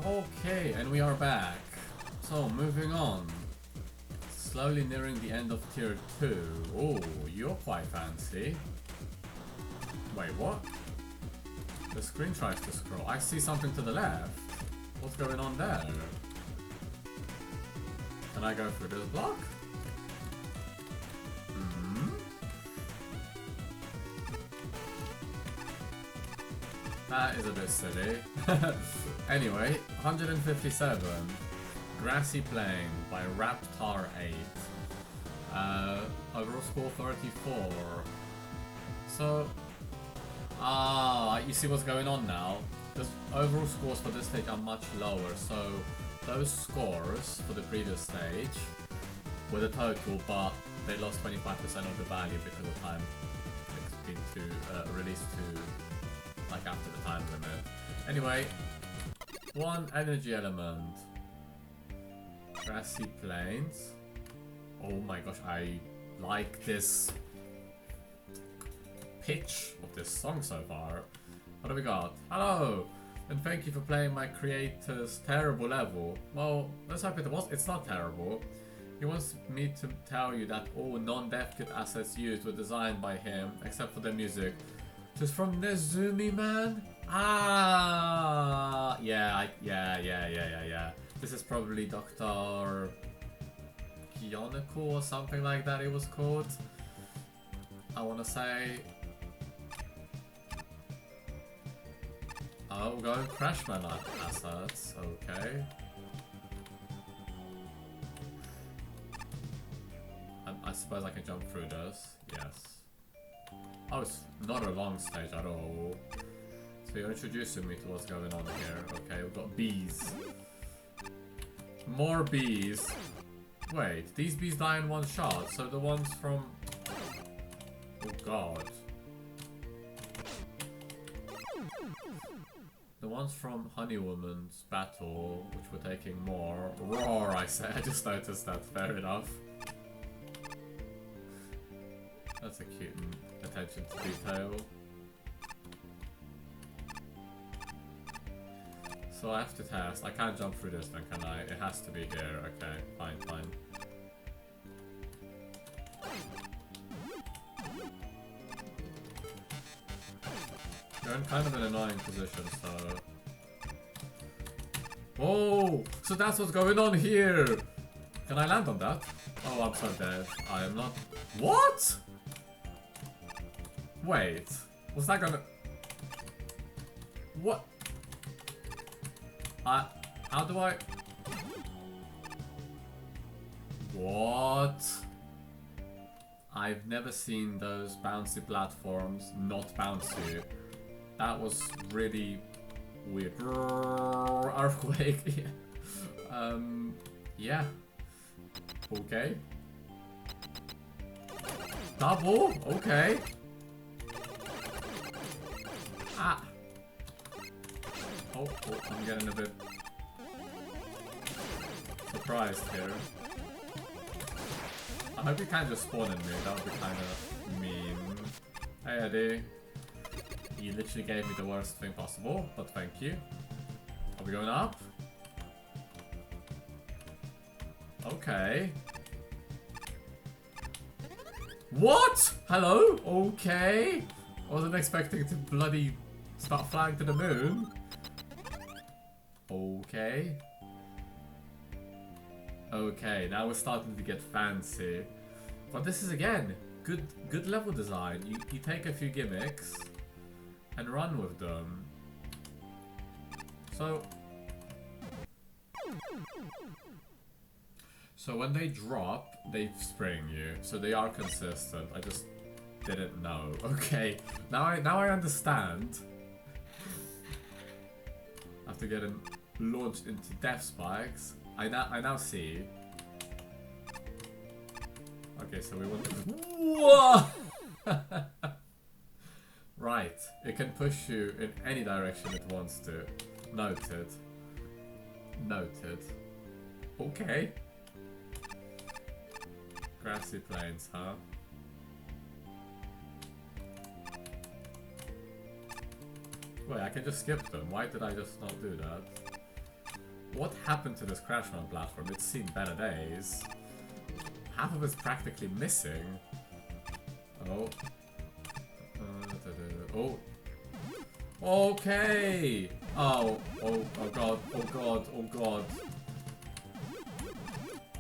Okay, and we are back. So, moving on. Slowly nearing the end of tier 2. Oh, you're quite fancy. Wait, what? The screen tries to scroll. I see something to the left. What's going on there? Can I go through this block? That is a bit silly. Anyway, 157. Grassy Plain by Raptar8. Overall score 34. So, you see what's going on now? The overall scores for this stage are much lower, so those scores for the previous stage were the total, but they lost 25% of the value because of time it's been released to like after the time limit. Anyway, one energy element. Grassy Plains. Oh my gosh, I like this pitch of this song so far. What do we got? Hello! And thank you for playing my creator's terrible level. Well, let's hope it's not terrible. He wants me to tell you that all non-dev kit assets used were designed by him, except for the music. Just from Nezumi, man? Ah, yeah. This is probably Dr. Kiyoneko or something like that it was called. I wanna say. Oh, we're going Crashman assets, okay. I suppose I can jump through this, yes. Oh, it's not a long stage at all. So you're introducing me to what's going on here. Okay, we've got bees. More bees. Wait, these bees die in one shot, so the ones from... Oh god. The ones from Honeywoman's battle, which were taking more... Roar, I say. I just noticed that. Fair enough. That's a cute attention to detail. So I have to test. I can't jump through this then, can I? It has to be here. Okay, fine. You're in kind of an annoying position, so... Whoa! So that's what's going on here! Can I land on that? Oh, I'm so dead. I am not... What?! Wait, was that gonna... What? How do I... What? I've never seen those bouncy platforms not bouncy. That was really weird. Earthquake. Yeah. Okay. Double? Okay. Ah. Oh, I'm getting a bit surprised here. I hope you can't just spawn in me, that would be kind of mean. Hey Eddie. You literally gave me the worst thing possible, but thank you. Are we going up? Okay. What? Hello? Okay. Wasn't expecting to bloody start flying to the moon. Okay. Okay, now we're starting to get fancy. But this is again good level design. You take a few gimmicks and run with them. So when they drop, they spring you. So they are consistent. I just didn't know. Okay, now I understand. After getting launched into death spikes, I now see. Okay, so we want to... Whoa! Right, it can push you in any direction it wants to. Noted. Noted. Okay. Grassy Plains, huh? Wait, I can just skip them. Why did I just not do that? What happened to this Crash Run platform? It's seen better days. Half of it's practically missing. Oh. Oh. Okay! Oh god, oh god, oh god.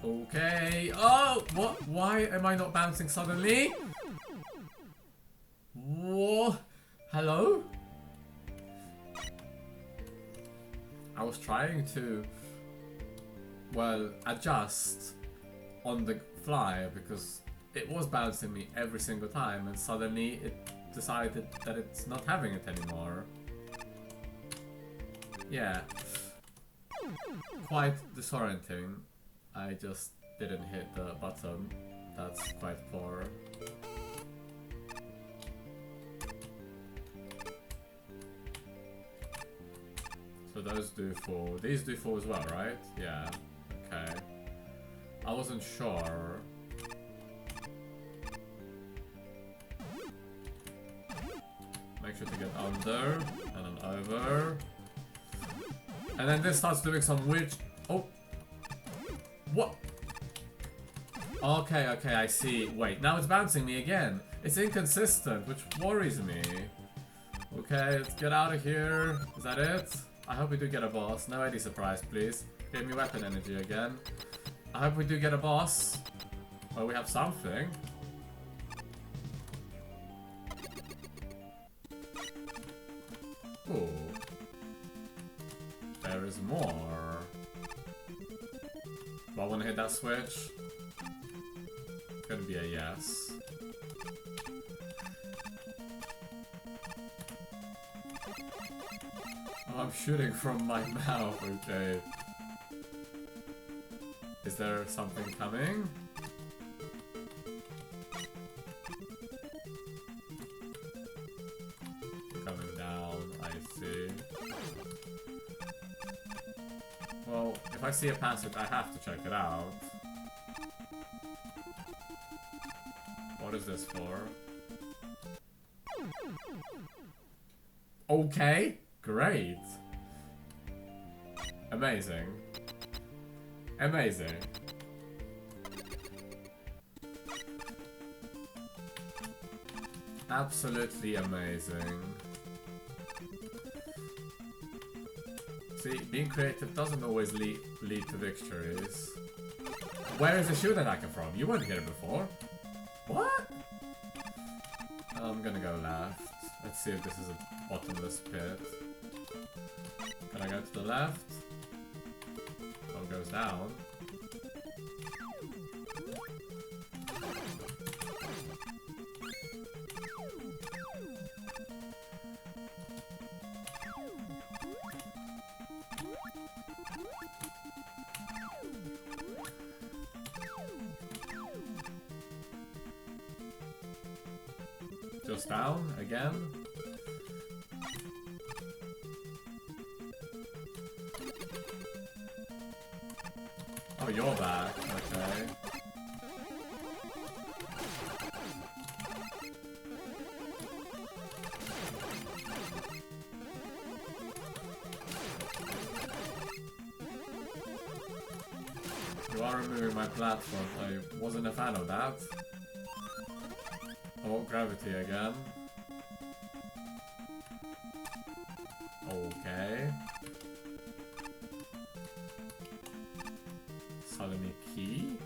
Okay. Oh! What? Why am I not bouncing suddenly? What? Hello? I was trying to, well, adjust on the fly because it was bouncing me every single time and suddenly it decided that it's not having it anymore. Yeah. Quite disorienting. I just didn't hit the button. That's quite poor. So those do 4. These do 4 as well, right? Yeah. Okay. I wasn't sure. Make sure to get under and then over. And then this starts doing some weird... Oh! What? Okay, okay, I see. Wait, now it's bouncing me again. It's inconsistent, which worries me. Okay, let's get out of here. Is that it? I hope we do get a boss. No ID surprise, please. Give me weapon energy again. I hope we do get a boss. Well, we have something. Ooh. There is more. Do I want to hit that switch? It's gonna be a yes. Oh, I'm shooting from my mouth, okay. Is there something coming? Coming down, I see. Well, if I see a passage, I have to check it out. What is this for? Okay, great. Amazing. Amazing. Absolutely amazing. See, being creative doesn't always lead to victories. Where is the shoe that I come from? You weren't here before. What? I'm gonna go left. Let's see if this is a bottomless pit. Can I go to the left? Oh, it goes down. Just down again. Oh, you're back. Okay. You are removing my platform. I wasn't a fan of that. Oh, gravity again. Okay. Suddenly key?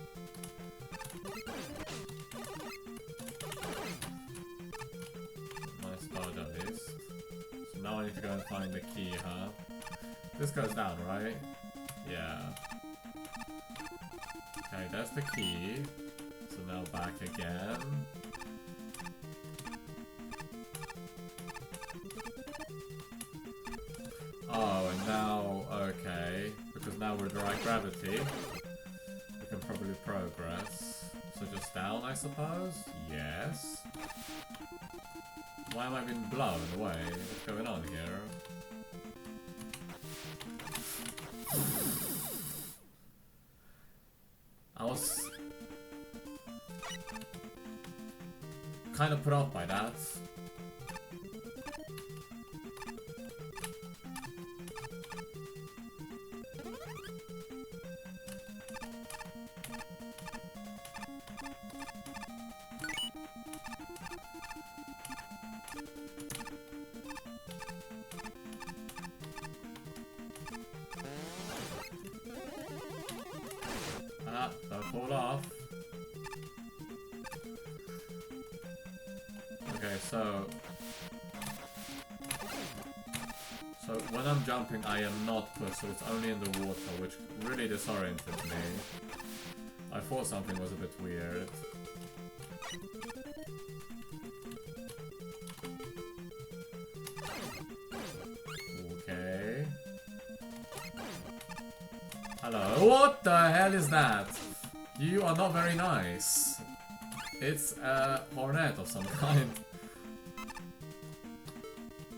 Nice dodge at least. So now I need to go and find the key, huh? This goes down, right? Yeah. Okay, there's the key. So now back again. Oh, and now, okay, because now we're dry gravity, we can probably progress. So just down, I suppose? Yes. Why am I being blown away? What's going on here? I was kind of put off by that. fall off. Okay, so when I'm jumping, I am not pushed, so it's only in the water, which really disoriented me. I thought something was a bit weird. Okay. Hello. What the hell is that? You are not very nice. It's a hornet of some kind.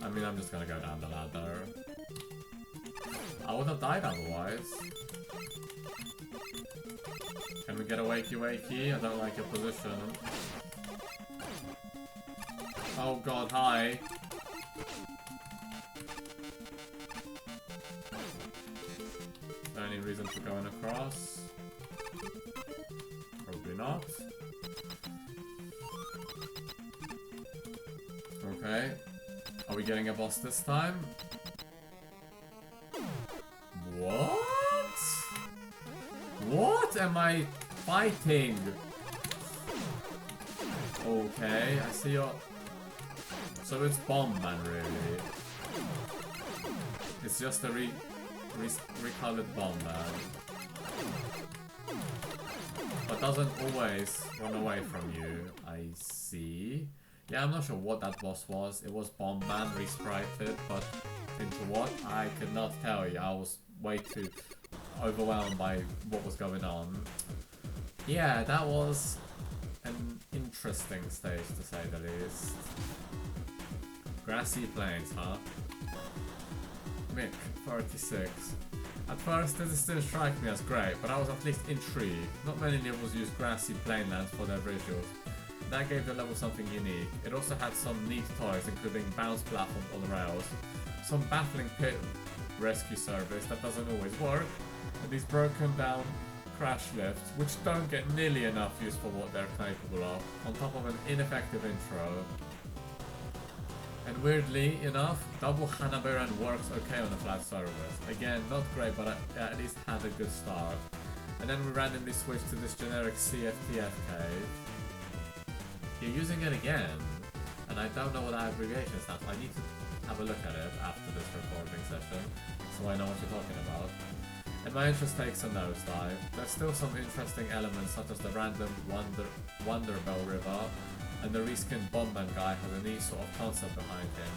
I mean, I'm just gonna go down the ladder. I would have died otherwise. Can we get a wakey wakey? I don't like your position. Oh god, hi. Is there any reason for going across? Probably not. Okay. Are we getting a boss this time? What? What am I fighting? Okay, I see your... So it's Bomb Man, really. It's just a recolored Bomb Man. But doesn't always run away from you, I see. Yeah, I'm not sure what that boss was. It was Bomb Man resprited, but into what? I could not tell you. I was way too overwhelmed by what was going on. Yeah, that was an interesting stage to say the least. Grassy plains, huh? Mick, 36. At first, this didn't strike me as great, but I was at least intrigued. Not many levels use grassy plainlands for their visuals. That gave the level something unique. It also had some neat toys, including bounce platforms on rails, some baffling pit rescue service that doesn't always work, and these broken down crash lifts, which don't get nearly enough use for what they're capable of, on top of an ineffective intro. And weirdly enough, double wannabe works okay on a flat surface. Again, not great, but at least had a good start. And then we randomly switched to this generic CFTF cave. You're using it again, and I don't know what that abbreviation stands for. I need to have a look at it after this recording session, so I know what you're talking about. And my interest takes a nosedive. There's still some interesting elements, such as the random Wonderbell River, and the reskinned Bombman guy has a neat sort of concept behind him.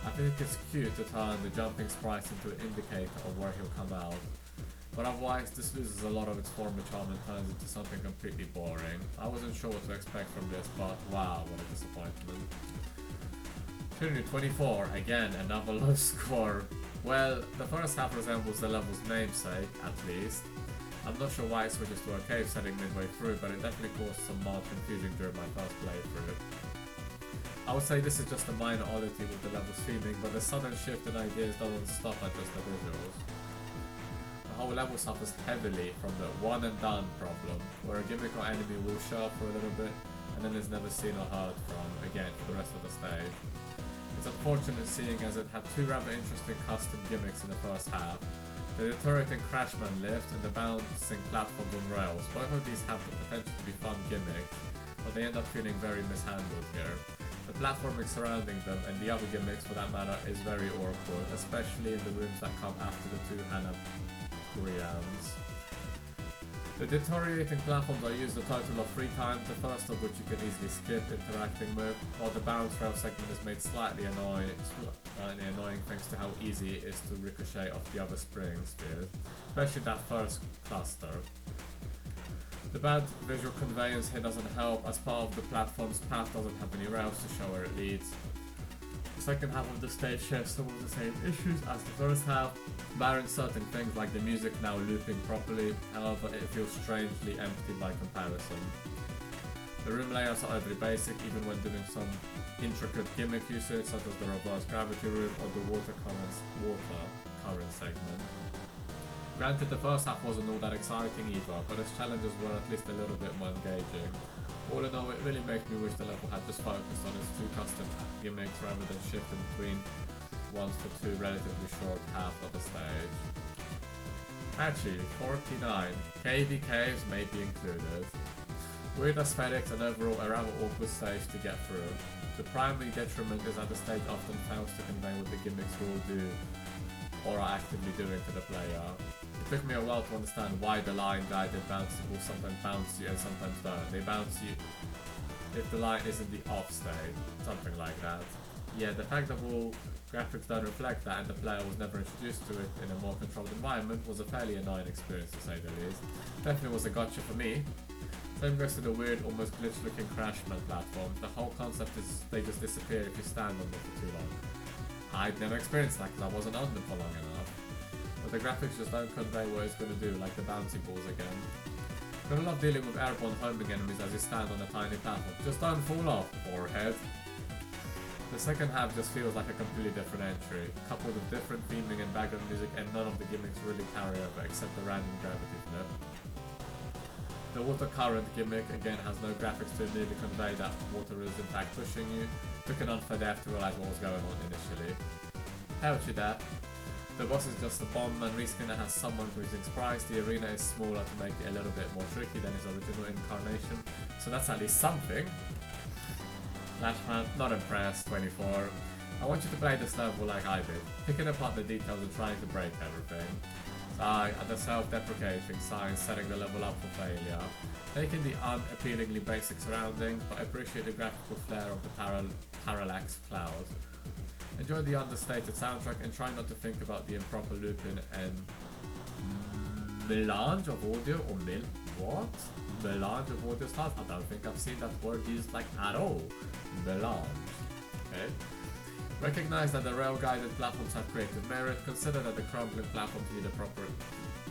I think it's cute to turn the jumping sprites into an indicator of where he'll come out. But otherwise, this loses a lot of its former charm and turns into something completely boring. I wasn't sure what to expect from this, but wow, what a disappointment. Trinity 24, again, another low score. Well, the first half resembles the level's namesake, at least. I'm not sure why it switches to a cave setting midway through, but it definitely caused some mild confusion during my first playthrough. I would say this is just a minor oddity with the level's theming, but the sudden shift in ideas doesn't stop at just the visuals. The whole level suffers heavily from the one and done problem, where a gimmick or enemy will show up for a little bit and then is never seen or heard from again for the rest of the stage. It's unfortunate seeing as it had two rather interesting custom gimmicks in the first half, the deteriorating Crashman lift and the bouncing platforms on rails. Both of these have the potential to be fun gimmicks, but they end up feeling very mishandled here. The platforming surrounding them, and the other gimmicks for that matter, is very awkward, especially in the rooms that come after the two anagrams. The deteriorating platforms are used a total of 3 times, the first of which you can easily skip interacting with, while the bounce rail segment is made slightly annoying thanks to how easy it is to ricochet off the other spring spears, especially that first cluster. The bad visual conveyance here doesn't help, as part of the platform's path doesn't have any rails to show where it leads. The second half of the stage shares some of the same issues as the first half, barring certain things like the music now looping properly, however it feels strangely empty by comparison. The room layouts are overly basic even when doing some intricate gimmick usage such as the reverse gravity room or the water current segment. Granted, the first half wasn't all that exciting either, but its challenges were at least a little bit more engaging. All in all, it really makes me wish the level had just focused on its 2 custom gimmicks rather than shifting between ones for 2 relatively short halves of the stage. Actually, 49. KV caves may be included. Weird aesthetics and overall a rather awkward stage to get through. The primary detriment is that the stage often fails to convey what the gimmicks will do or are actively doing to the player. It took me a while to understand why the line guided bouncy will sometimes bounce you and sometimes don't. They bounce you if the line is in the off state, something like that. Yeah, the fact that all graphics don't reflect that and the player was never introduced to it in a more controlled environment was a fairly annoying experience to say the least. Definitely was a gotcha for me. Same goes to the weird, almost glitch-looking Crashman platform. The whole concept is they just disappear if you stand on them for too long. I'd never experienced that because I wasn't on them for long enough. But the graphics just don't convey what it's going to do, like the bouncy balls again. I love dealing with airborne homing enemies as you stand on a tiny platform. Just don't fall off, forehead. The second half just feels like a completely different entry, coupled with different theming and background music, and none of the gimmicks really carry over except the random gravity flip. The water current gimmick again has no graphics to immediately convey that water is in fact pushing you. Took an unfair depth to realize what was going on initially. Hell to that. The boss is just a bomb and Reskinner has someone who is surprised. The arena is smaller to make it a little bit more tricky than his original incarnation, so that's at least something. Flashman, not impressed, 24. I want you to play this level like I did, picking apart the details and trying to break everything. At the self-deprecating sign, setting the level up for failure. Taking the unappealingly basic surroundings, but appreciate the graphical flair of the parallax cloud. Enjoy the understated soundtrack and try not to think about the improper looping and melange of audio or melange of audio styles. I don't think I've seen that word used like at all. Melange. Okay. Recognize that the rail-guided platforms have creative merit. Consider that the crumbling platforms need a proper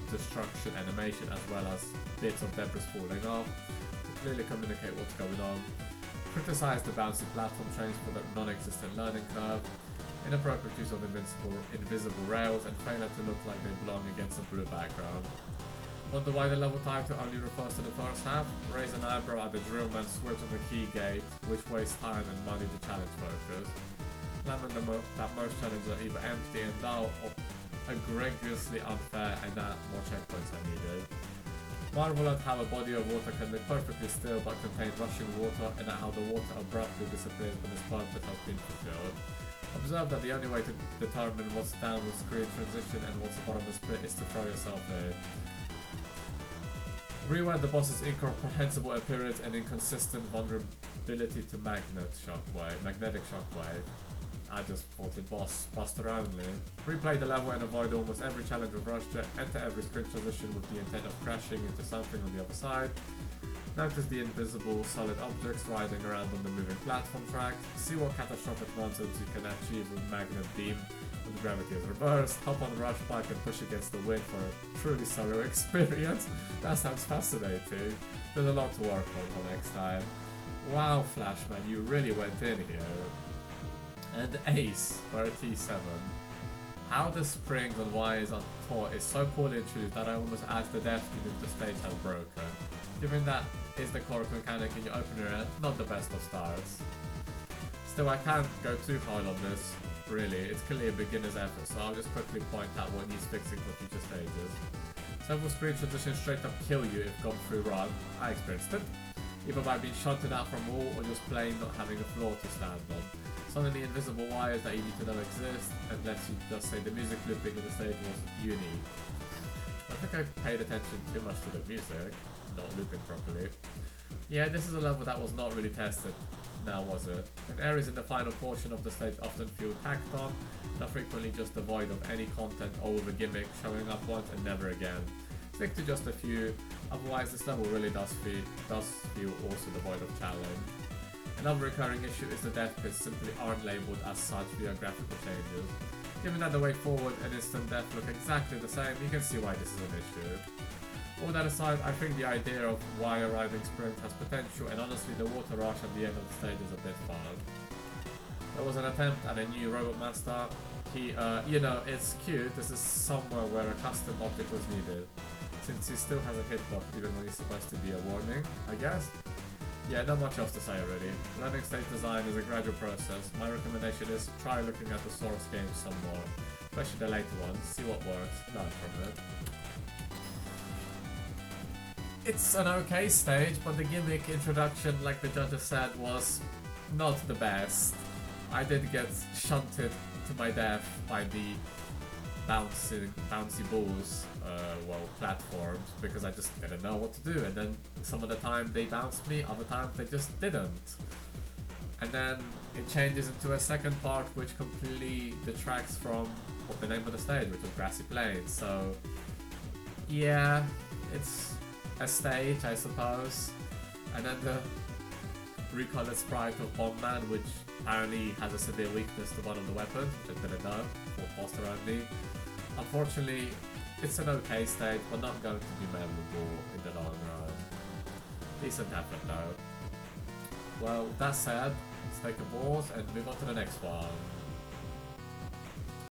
destruction animation as well as bits of debris falling off to clearly communicate what's going on. Criticize the bouncy platform trains for the non-existent learning curve. Inappropriate use of invisible rails and failure to look like they belong against a blue background. Wonder why the level title only refers to the first half? Raise an eyebrow at the drill man switch of the key gate, which wastes time and money to challenge focus. Lament that most challenges are either empty and dull or egregiously unfair and that more checkpoints are needed. Marvel at how a body of water can be perfectly still but contain rushing water and at how the water abruptly disappears when its purpose has been fulfilled. Observe that the only way to determine what's downward screen transition and what's bottom split is to throw yourself in. Rewind the boss's incomprehensible appearance and inconsistent vulnerability to magnetic shockwave. I just fought it Buster only. Replay the level and avoid almost every challenge with Rush Jet. Enter every screen transition with the intent of crashing into something on the other side. Notice the invisible solid objects riding around on the moving platform track. See what catastrophic nonsense you can achieve with Magnet Beam when gravity is reversed. Hop on the Rush Bike and push against the wind for a truly solo experience. That sounds fascinating. There's a lot to work on for next time. Wow, Flashman, you really went in here. And Ace for a T7. How the springs and wires are taught is so poorly introduced that I almost asked the dev team if the stage has broken. Given that is the core mechanic in your opener, not the best of starts. Still, I can't go too hard on this, really. It's clearly a beginner's effort, so I'll just quickly point out what needs fixing for future stages. Several screen transitions straight up kill you if gone through wrong. I experienced it. Either by being shunted out from wall or just plain not having a floor to stand on. Suddenly invisible wires that you need to know exist, unless you just say the music looping in the stage was unique. I think I paid attention too much to the music, not looping properly. Yeah, this is a level that was not really tested, now was it? And areas in the final portion of the stage often feel tacked on, and are frequently just devoid of any content or with a gimmick showing up once and never again. Stick to just a few, otherwise this level really does feel also devoid of challenge. Another recurring issue is the death pits simply aren't labelled as such via graphical changes. Given that the way forward and instant death look exactly the same, you can see why this is an issue. All that aside, I think the idea of wire riding sprint has potential, and honestly the water rush at the end of the stage is a bit fun. There was an attempt at a new Robot Master. It's cute, this is somewhere where a custom object was needed, since he still has a hitbox even when he's supposed to be a warning, I guess? Yeah, not much else to say already. Learning stage design is a gradual process. My recommendation is try looking at the source games some more, especially the later ones, see what works, learn from it. It's an okay stage, but the gimmick introduction, like the judges said, was not the best. I did get shunted to my death by the bouncy balls, platforms, because I just didn't know what to do, and then some of the time they bounced me, other times they just didn't. And then it changes into a second part which completely detracts from what the name of the stage, which was Grassy Plains. So yeah, it's a stage, I suppose. And then the recolored sprite of Bombman, which apparently has a severe weakness to one of the weapons, which I didn't know, for poster only. Unfortunately, it's an okay stage, but not going to be memorable in the long run. Decent effort though. Well, that said, let's take a pause and move on to the next one.